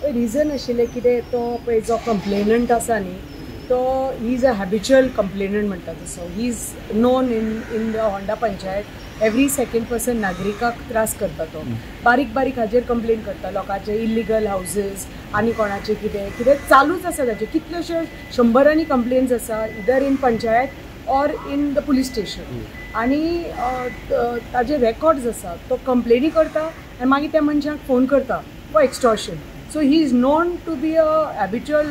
Region आशिल्लें कितें तो पळय जो कंप्लेनंट आसा न्ही तो ही इज अ हॅबिच्युअल कंप्लेनंट म्हणटा तसो he is known in the Honda panchayat every second person नागरिकाक त्रास करता तो बारीक बारीक हाजेर कंप्लेन करता लोकांचे इल्लिगल हावजीस आनी कोणाचे कितें कितें चालूच आसा ताचे कितलेशे शंबरांनी कंप्लेन्स आसा either in panchayat or in the police station आनी ताजे रेकॉर्ड्स आसा तो कंप्लेनी करता आनी मागीर त्या मनशाक फोन करता for extortion. So he is known to be a habitual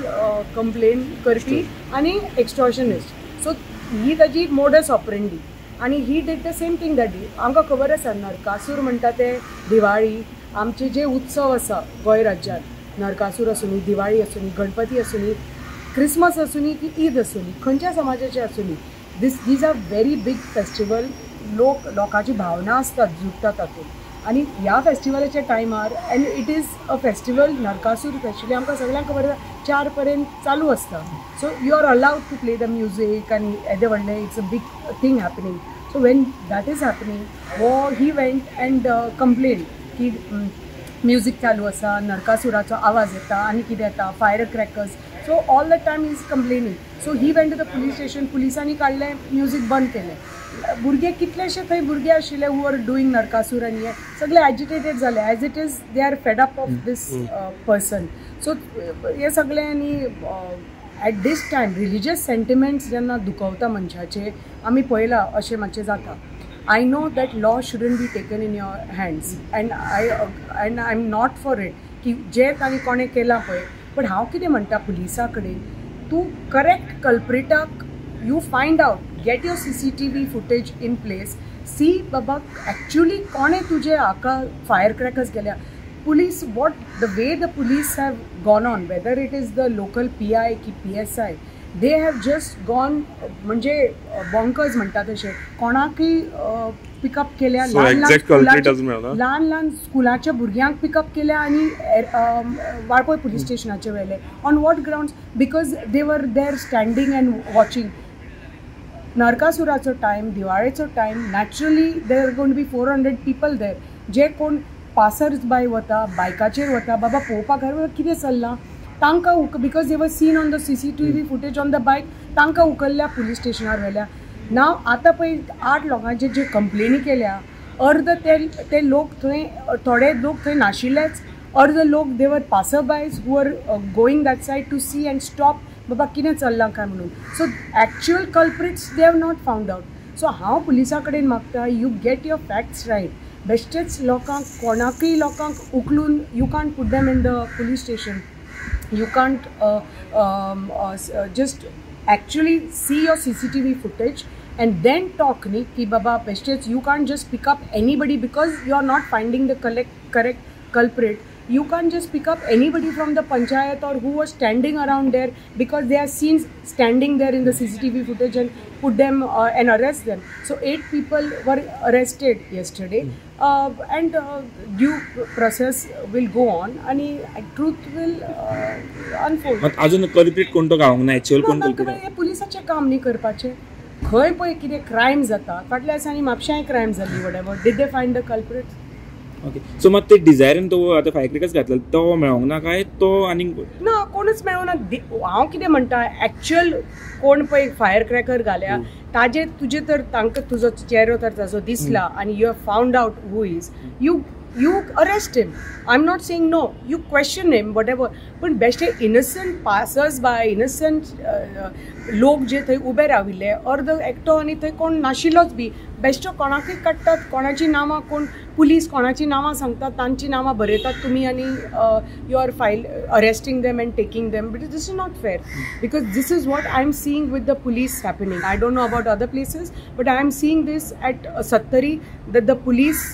complaint करपी आणि extortionist. So ही ताजी modus operandi आणि he did the same thing that day. आमकां खबर आसा नरकासूर म्हणटा ते दिवाळी आमचे जे उत्सव आसा गोंय राज्यांत नरकासूर आसूनी दिवाळी आसूनी गणपती आसूनी क्रिसमस आसूनी की ईद आसूनी खंयच्या समाजाचे आसूनी these are very big festival लोकांची भावना आसतात जुळटात तातूंत आणि ह्या फेस्टिवलाच्या टायमार and it is a festival Narakasur festival आमकां सगळ्यांक खबर आसा 4 पर्यंत चालू आसता. So you are allowed to play the music आनी येदे व्हडलें it's a big thing happening. So when that is happening वो ही वेंट एंड कंप्लेन की म्युजीक चालू आसा नरकासुराचो आवाज येता आनी कितें येता fire crackers. So all the time is complaining. So he went to the police station पुलिसांनी काडलें म्युजीक बंद केलें. भुरगे कितलेशे थंय भुरगे आशिल्ले हू आर डुईंग नरकासूर आनी हे सगळे एजिटेटेड जाले as it is they are fed up of this person. So हे सगळ्यांनी at this time religious sentiments जेन्ना दुखवता मनशाचे आमी पळयलां अशें मातशें जाता. I know that law shouldn't be taken in your hands and I am not for it की जे तांणी कोणें केलां पळय. बट हांव कितें म्हणटा पुलिसा कडेन तूं correct कल्प्रिटाक you find out, get your CCTV footage in place, see baba actually kone tuje aka firecrackers gelya. Police, what the way the police have gone on, whether it is the local PI ki PSI, they have just gone म्हणजे bonkers म्हणटा तशें कोणाकय pickup केल्या ल्हान ल्हान स्कुलाच्या भुरग्यांक pickup केल्या आनी वाळपय पुलीस स्टेशनाचे व्हेले. On what grounds? Because they were there standing and watching. नरकासुराचो टायम दिवाळेचो time naturally there are going to be 400 people there जे कोण पासर्स बाय वता बायकाचेर वता बाबा पळोवपाक कितें चल्लां तांकां because they were seen on the CCTV footage on the बायक तांकां उखल्ल्या पुलीस स्टेशनार व्हेल्या. नाव आतां पळय 8 लोकांचे जे कंप्लेनी केल्या अर्द ते लोक थंय थोडे लोक थंय नाशिल्लेच अर्द लोक they were passer boys who are going that side to see and stop बाबा कितें चल्लां काय म्हणून. So actual culprits they have not found out. So हांव पुलिसा कडेन मागता you get your facts right. बेश्टेच लोकांक कोणाकय लोकांक उखलून you can't put them in the police station. You can't just actually see your CCTV footage and then talk न्ही की बाबा बेश्टेच you can't just peak up anybody because you are not finding the correct culprit. You can't just pick up anybody from the panchayat or who was standing around there because they are seen standing there in the CCTV footage and put them and arrest them. So 8 people were arrested yesterday and due process will go on and truth will unfold. but अजून culprit कोण तो गावंक ना actual कोण culprit हे पुलिसाचे काम न्ही करपाचे. खंय पळय कितें क्रायम जाता फाटल्या दिसांनी म्हापशांय क्रायम जाली whatever did they find the culprits? Okay. So मग ते डिझायरीन तो आता फायरक्रॅकर्स घातला तो मेळोंक ना काय तो आनी ना कोणूच मेळोना. हांव कितें म्हणटा एक्चुअल कोण पळय फायर क्रॅकर घाल्या ताजे तुजे तर तांकां तुजो चेहरो तर ताजो दिसला आनी you have found out who is you arrest him. I'm not saying no. You question him, whatever. But बेश्टे innocent passers by innocent लोक जे थंय उबे राविल्ले अर्द एकटो आनी थंय कोण नाशिल्लोच बी बेश्टो कोणाकय काडटात कोणाची नांवां कोण पुलीस कोणाची नांवां सांगतात तांची नांवां बरयतात तुमी आनी you are arresting them and taking them. But this is not fair because this is what I am seeing with the police happening. I don't know about other places but I am seeing this at Sattari that the police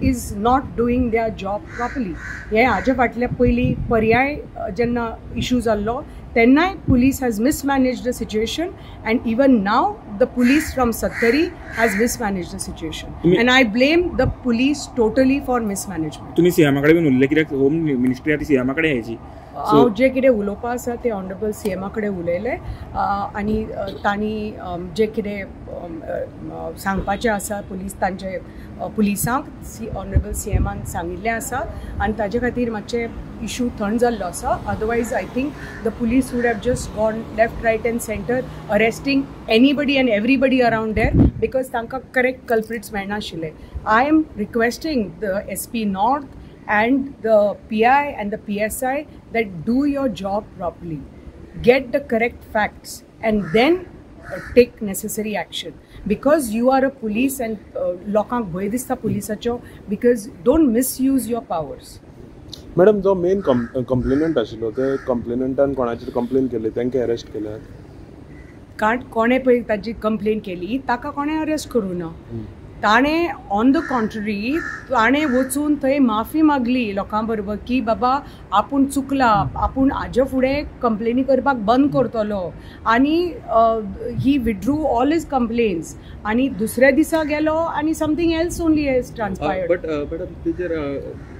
is not doing their job properly. हे हाजे फाटले पयलीं पर्याय जेन्ना issue जाल्लो तेन्नाय police has mismanaged the situation and even now the police from Sattari has mismanaged the situation and I blame the police totally for mismanagement. तुम्ही सीएमा कडेन उलयले कित्याक होम मिनिस्ट्री आतां सीएमा कडेन यायची हांव जे कितें उलोवपा आसा ते ऑनरेबल सीएमा कडेन उलयलें आनी तांणी जे कितें सांगपाचें आसा पुलिसांक ऑनरेबल सीएमान सांगिल्लें आसा आनी ताजे खातीर मातशें इशू थंड जाल्लो आसा. Otherwise I think the police would have just gone left right and centre arresting anybody and everybody around there because तांकां करेक्ट कल्प्रिट्स मेळनाशिल्ले. I am requesting the SP नॉर्थ and the PI and the PSI that do your job properly, get the correct facts and then take necessary action, because you are a police and lokank bhoy dista policeacho, because don't misuse your powers. Madam जो main complainant आशिल्लो ते कंप्लेनंटान कोणाचेर complain केली तांकां arrest केल्यात. कोणे पळय ताची कंप्लेन केली ताका कोणे अरेस्ट करूं ना. ताणें ऑन द कॉन्ट्ररी ताणें वचून थंय माफी मागली लोकां बरोबर की बाबा आपूण चुकला, आपूण हाजे फुडें कंप्लेनी करपाक बंद करतलो, आनी he withdrew all his complaints आनी दुसऱ्या दिसा गेलो आनी something else only has transpired. But madam तेजेर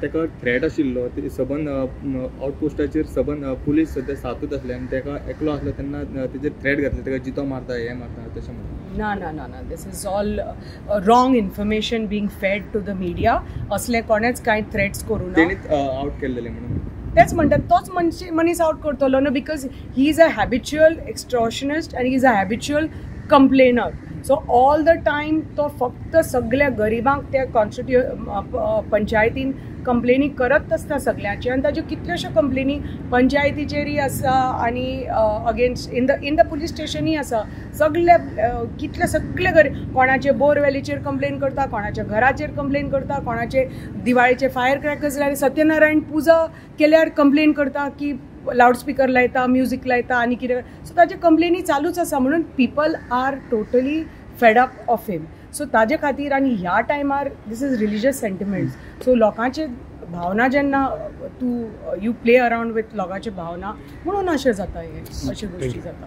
ताका थ्रेट आशिल्लो, सबंद आउटपोस्टाचेर सबंद पुलीस सद्या सातूच आसले आनी ताका एकलो आसलो तेन्ना तेजेर थ्रेट घातले, ताका जितो मारता हें मारता तशें म्हणून. ना this is all wrong information being fed to the media. असले कोणेच कांय थ्रेट्स करूं ना. तेणीच आउट केल्लेले म्हणून तेच म्हणटात, तोच मनीस आउट करतलो न्हू, because he is a habitual extortionist आनी he is a habitual complainer. So all the time तो फक्त सगळ्या गरिबांक त्या पंचायतीन कंप्लेनी करत आसता सगळ्यांचे, आनी ताज्यो कितल्योश्यो कंप्लेनी पंचायतीचेरय आसा आनी अगेन्स्ट इन द पुलीस स्टेशनय आसा. सगळे कोणाचे बोरवेलीचेर कंप्लेन करता, कोणाच्या घराचेर कंप्लेन करता, कोणाचे दिवाळीचे फायर क्रॅकर्स लायले, सत्यनारायण पुजा केल्यार कंप्लेन करता की लावडस्पीकर लायता, म्युजीक लायता आनी कितें. सो ताजे कंप्लेनी चालूच आसा. म्हणून people are totally fed up of him. So ताजे खातीर आनी ह्या टायमार this is religious sentiments. So लोकांचे भावना जेन्ना तूं यू प्ले अरावंड विथ लोकांचे भावना म्हणून अशें जाता, हे अशे गोश्टी जाता.